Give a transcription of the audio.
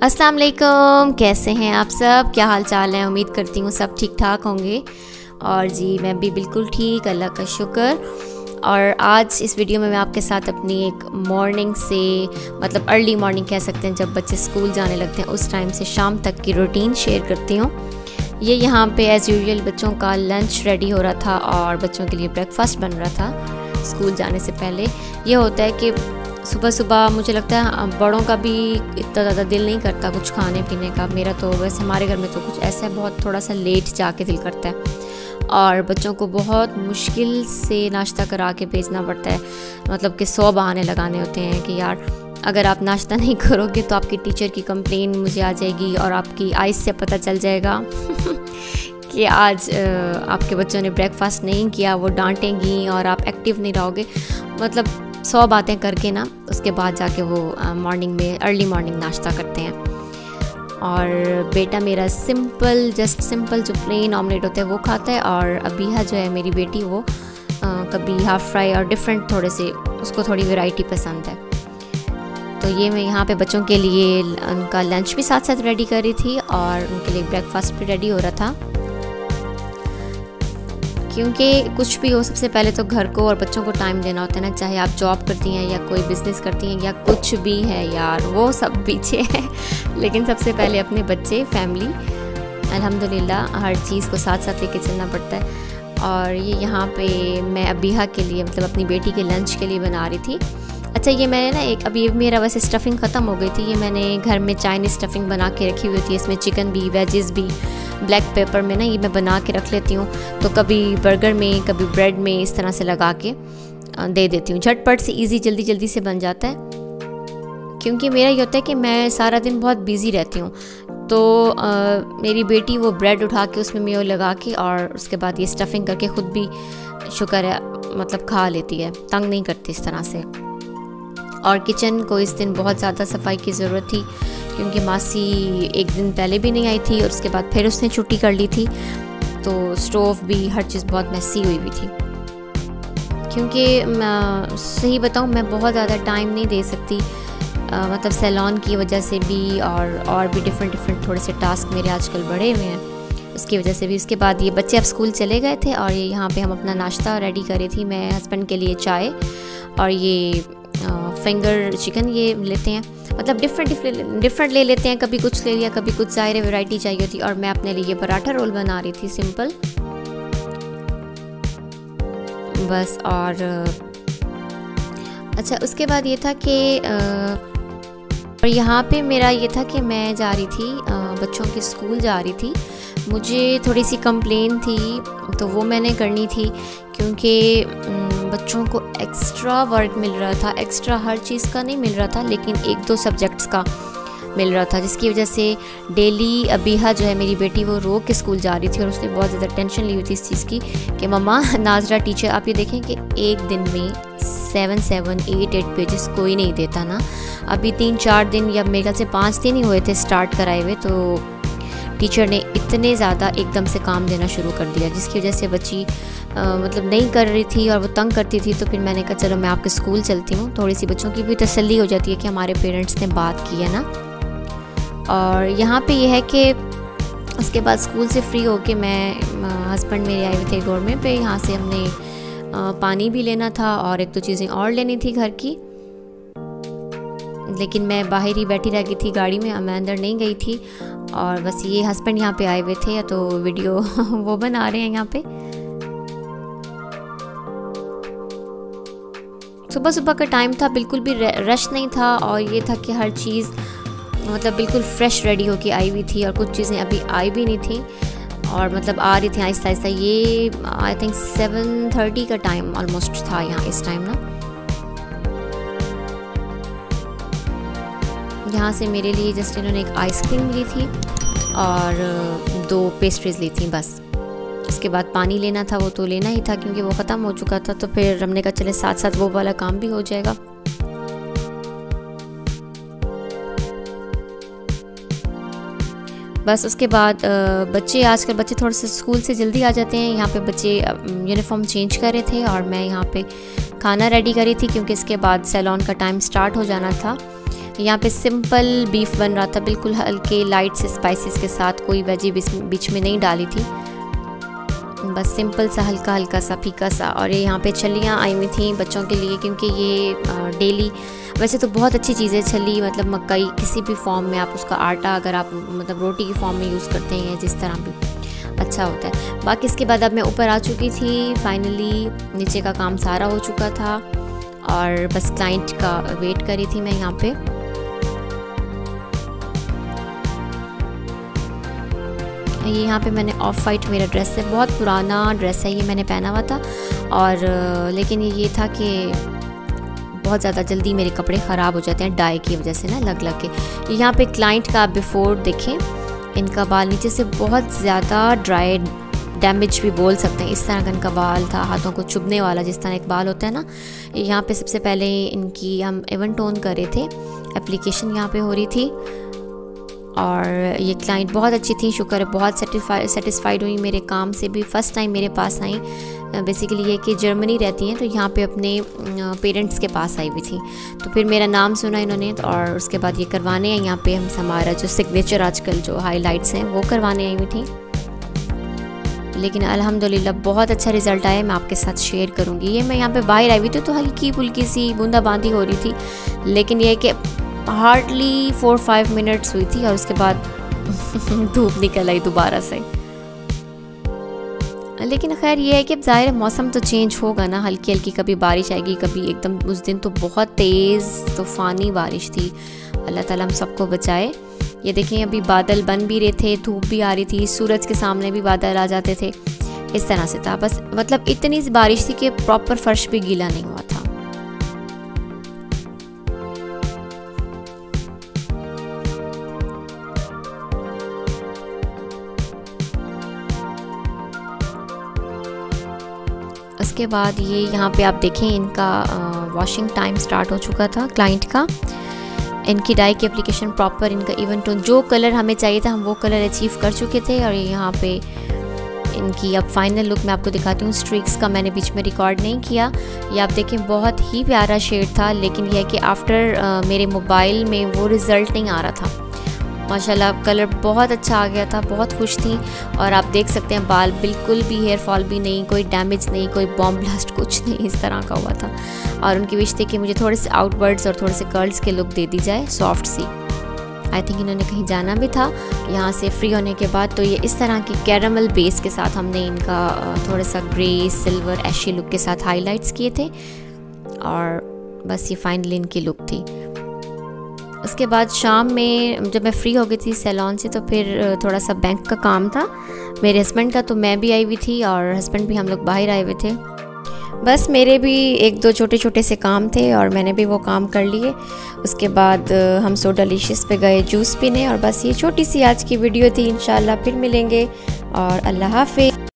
अस्सलाम वालेकुम, कैसे हैं आप सब? क्या हाल चाल है? उम्मीद करती हूँ सब ठीक ठाक होंगे। और जी मैं भी बिल्कुल ठीक, अल्लाह का शुक्र। और आज इस वीडियो में मैं आपके साथ अपनी एक मॉर्निंग से मतलब अर्ली मॉर्निंग कह सकते हैं, जब बच्चे स्कूल जाने लगते हैं उस टाइम से शाम तक की रूटीन शेयर करती हूँ। ये यहाँ पे एज़ यूजुअल बच्चों का लंच रेडी हो रहा था और बच्चों के लिए ब्रेकफास्ट बन रहा था स्कूल जाने से पहले। ये होता है कि सुबह सुबह मुझे लगता है बड़ों का भी इतना ज़्यादा दिल नहीं करता कुछ खाने पीने का। मेरा तो वैसे हमारे घर में तो कुछ ऐसा है, बहुत थोड़ा सा लेट जाके दिल करता है और बच्चों को बहुत मुश्किल से नाश्ता करा के भेजना पड़ता है। मतलब कि 100 बहाने लगाने होते हैं कि यार अगर आप नाश्ता नहीं करोगे तो आपकी टीचर की कंप्लेन मुझे आ जाएगी और आपकी आइज़ से पता चल जाएगा कि आज आपके बच्चों ने ब्रेकफास्ट नहीं किया, वो डांटेंगी और आप एक्टिव नहीं रहोगे। मतलब 100 बातें करके ना उसके बाद जाके वो मॉर्निंग में अर्ली मॉर्निंग नाश्ता करते हैं। और बेटा मेरा जस्ट सिंपल जो प्लेन ऑमलेट होता है वो खाता है, और अबीहा जो है मेरी बेटी वो कभी हाफ़ फ्राई और डिफरेंट थोड़े से, उसको थोड़ी वैरायटी पसंद है। तो ये मैं यहाँ पे बच्चों के लिए उनका लंच भी साथ साथ रेडी कर रही थी और उनके लिए ब्रेकफास्ट भी रेडी हो रहा था। क्योंकि कुछ भी हो, सबसे पहले तो घर को और बच्चों को टाइम देना होता है ना। चाहे आप जॉब करती हैं या कोई बिज़नेस करती हैं या कुछ भी है यार, वो सब पीछे है लेकिन सबसे पहले अपने बच्चे, फैमिली, अल्हम्दुलिल्लाह हर चीज़ को साथ साथ लेके चलना पड़ता है। और ये यहाँ पे मैं अबीहा के लिए मतलब अपनी बेटी के लंच के लिए बना रही थी। अच्छा, ये मैंने ना अभी मेरा वैसे स्टफ़िंग ख़त्म हो गई थी। ये मैंने घर में चाइनीज़ स्टफ़िंग बना के रखी हुई थी। इसमें चिकन भी, वेजेस भी, ब्लैक पेपर में ना ये मैं बना के रख लेती हूँ। तो कभी बर्गर में, कभी ब्रेड में इस तरह से लगा के दे देती हूँ। झटपट से इजी जल्दी से बन जाता है। क्योंकि मेरा ये होता है कि मैं सारा दिन बहुत बिज़ी रहती हूँ, तो मेरी बेटी वो ब्रेड उठा के उसमें मेयो लगा के और उसके बाद ये स्टफ़िंग करके ख़ुद भी शुक्र है मतलब खा लेती है, तंग नहीं करती इस तरह से। और किचन को इस दिन बहुत ज़्यादा सफाई की ज़रूरत थी क्योंकि मासी एक दिन पहले भी नहीं आई थी और उसके बाद फिर उसने छुट्टी कर ली थी। तो स्टोव भी, हर चीज़ बहुत मैसी हुई थी। क्योंकि सही बताऊँ मैं बहुत ज़्यादा टाइम नहीं दे सकती, मतलब सैलून की वजह से भी और भी डिफरेंट थोड़े से टास्क मेरे आजकल बढ़े हुए हैं, उसकी वजह से भी। उसके बाद ये बच्चे अब स्कूल चले गए थे और ये यहाँ पे हम अपना नाश्ता रेडी कर रही थी। मैं हस्बैंड के लिए चाय और ये फिंगर चिकन ये लेते हैं, मतलब डिफरेंट ले लेते हैं। कभी कुछ ले लिया, कभी कुछ, ज़ाहिर है वैरायटी चाहिए होती। और मैं अपने लिए पराठा रोल बना रही थी सिंपल बस। और अच्छा, उसके बाद ये था कि और यहाँ पे मेरा ये था कि मैं जा रही थी बच्चों के स्कूल जा रही थी। मुझे थोड़ी सी कंप्लेन थी तो वो मैंने करनी थी क्योंकि बच्चों को एक्स्ट्रा वर्क मिल रहा था। एक्स्ट्रा हर चीज़ का नहीं मिल रहा था, लेकिन 1-2 सब्जेक्ट्स का मिल रहा था, जिसकी वजह से डेली अबीहा जो है मेरी बेटी वो रो के स्कूल जा रही थी और उसने बहुत ज़्यादा टेंशन ली हुई थी इस चीज़ की कि मम्मा नाजरा टीचर, आप ये देखें कि एक दिन में 7-8 पेजेस कोई नहीं देता ना। अभी 3-4 दिन या मेरे ख्याल से 5 दिन ही हुए थे स्टार्ट कराए हुए, तो टीचर ने इतने ज़्यादा एकदम से काम देना शुरू कर दिया, जिसकी वजह से बच्ची मतलब नहीं कर रही थी और वो तंग करती थी। तो फिर मैंने कहा चलो मैं आपके स्कूल चलती हूँ, थोड़ी सी बच्चों की भी तसल्ली हो जाती है कि हमारे पेरेंट्स ने बात की है ना। और यहाँ पे ये है कि उसके बाद स्कूल से फ्री होके मैं, हस्बैंड मेरे आए हुए थे गौरमेंट पे, यहाँ से हमने पानी भी लेना था और 1-2 चीज़ें और लेनी थी घर की। लेकिन मैं बाहर ही बैठी रह गई थी गाड़ी में, मैं अंदर नहीं गई थी। और बस ये हस्बैंड यहाँ पे आए हुए थे तो वीडियो वो बना रहे हैं यहाँ पे। सुबह का टाइम था, बिल्कुल भी रश नहीं था और ये था कि हर चीज़ मतलब बिल्कुल फ्रेश रेडी होके आई हुई थी और कुछ चीज़ें अभी आई भी नहीं थी और मतलब आ रही थी आहिस्ता आहिस्ता। ये आई थिंक 7:30 का टाइम ऑलमोस्ट था यहाँ इस टाइम ना। यहाँ से मेरे लिए जस्ट इन्होंने एक आइसक्रीम ली थी और 2 पेस्ट्रीज़ ली थी बस। उसके बाद पानी लेना था, वो तो लेना ही था क्योंकि वो ख़त्म हो चुका था। तो फिर हमने कहा चले साथ साथ वो वाला काम भी हो जाएगा। बस उसके बाद आजकल बच्चे थोड़े से स्कूल से जल्दी आ जाते हैं। यहाँ पे बच्चे यूनिफॉर्म चेंज कर रहे थे और मैं यहाँ पे खाना रेडी करी थी क्योंकि इसके बाद सैलून का टाइम स्टार्ट हो जाना था। यहाँ पे सिंपल बीफ बन रहा था, बिल्कुल हल्के लाइट से स्पाइसेस के साथ, कोई वेजी बीच में नहीं डाली थी, बस सिंपल सा हल्का हल्का सा फीका सा। और ये यहाँ पे छलियाँ आई हुई थी बच्चों के लिए, क्योंकि ये डेली, वैसे तो बहुत अच्छी चीज़ है छली, मतलब मकई किसी भी फॉर्म में आप उसका आटा अगर आप मतलब रोटी की फॉर्म में यूज़ करते हैं जिस तरह भी अच्छा होता है। बाकी इसके बाद अब मैं ऊपर आ चुकी थी, फाइनली नीचे का काम सारा हो चुका था और बस क्लाइंट का वेट करी थी मैं यहाँ पे। ये यहाँ पे मैंने ऑफ वाइट, मेरा ड्रेस है, बहुत पुराना ड्रेस है ये, मैंने पहना हुआ था और लेकिन ये था कि बहुत ज़्यादा जल्दी मेरे कपड़े ख़राब हो जाते हैं डाई की वजह से ना, लग के। यहाँ पे क्लाइंट का बिफोर देखें, इनका बाल नीचे से बहुत ज़्यादा ड्राई, डैमेज भी बोल सकते हैं, इस तरह का इनका बाल था, हाथों को चुभने वाला जिस तरह एक बाल होता है ना। यहाँ पे सबसे पहले इनकी हम इवन टोन कर रहे थे, एप्लीकेशन यहाँ पे हो रही थी और ये क्लाइंट बहुत अच्छी थी, शुक्र है बहुत सेटिस्फाइड हुई मेरे काम से भी। फ़र्स्ट टाइम मेरे पास आई, बेसिकली ये कि जर्मनी रहती हैं तो यहाँ पे अपने पेरेंट्स के पास आई हुई थी, तो फिर मेरा नाम सुना इन्होंने और उसके बाद ये करवाने हैं यहाँ पे हम हमारा जो सिग्नेचर आजकल जो हाइलाइट्स हैं वो करवाने आई हुई थी। लेकिन अल्हम्दुलिल्लाह बहुत अच्छा रिज़ल्ट आया, मैं आपके साथ शेयर करूँगी। ये मैं यहाँ पे बाहर आई हुई थी तो हल्की फुल्की सी बूंदाबांदी हो रही थी, लेकिन ये कि हार्डली 4-5 मिनट्स हुई थी और उसके बाद धूप निकल आई दोबारा से। लेकिन खैर ये है कि अब ज़ाहिर है मौसम तो चेंज होगा ना, हल्की हल्की कभी बारिश आएगी कभी एकदम। उस दिन तो बहुत तेज़ तूफ़ानी बारिश थी, अल्लाह ताला हम सबको बचाए। ये देखें अभी बादल बन भी रहे थे, धूप भी आ रही थी, सूरज के सामने भी बादल आ जाते थे, इस तरह से था। बस मतलब इतनी सी बारिश थी कि प्रॉपर फर्श भी गीला नहीं हुआ था। उसके बाद ये यहाँ पे आप देखें इनका वॉशिंग टाइम स्टार्ट हो चुका था क्लाइंट का। इनकी डाई की एप्लीकेशन प्रॉपर, इनका इवन टोन, जो कलर हमें चाहिए था हम वो कलर अचीव कर चुके थे। और ये यहाँ पे इनकी अब फाइनल लुक मैं आपको दिखाती हूँ। स्ट्रिक्स का मैंने बीच में रिकॉर्ड नहीं किया, ये आप देखें बहुत ही प्यारा शेड था, लेकिन यह है कि आफ्टर मेरे मोबाइल में वो रिज़ल्ट नहीं आ रहा था। माशाल्लाह कलर बहुत अच्छा आ गया था, बहुत खुश थी। और आप देख सकते हैं बाल बिल्कुल भी हेयर फॉल भी नहीं, कोई डैमेज नहीं, कोई बॉम्ब ब्लास्ट कुछ नहीं इस तरह का हुआ था। और उनकी विश थी कि मुझे थोड़े से आउटवर्ड्स और थोड़े से कर्ल्स के लुक दे दी जाए, सॉफ्ट सी। आई थिंक इन्होंने कहीं जाना भी था यहाँ से फ्री होने के बाद। तो ये इस तरह की कैरामल बेस के साथ हमने इनका थोड़ा सा ग्रे सिल्वर ऐशी लुक के साथ हाईलाइट्स किए थे और बस ये फाइनली इनकी लुक थी। उसके बाद शाम में जब मैं फ्री हो गई थी सैलून से, तो फिर थोड़ा सा बैंक का काम था मेरे हस्बैंड का, तो मैं भी आई हुई थी और हस्बैंड भी, हम लोग बाहर आए हुए थे। बस मेरे भी 1-2 छोटे छोटे से काम थे और मैंने भी वो काम कर लिए। उसके बाद हम सो डिलीशियस पे गए जूस पीने। और बस ये छोटी सी आज की वीडियो थी, इंशाल्लाह फिर मिलेंगे और अल्लाह हाफ़िज़।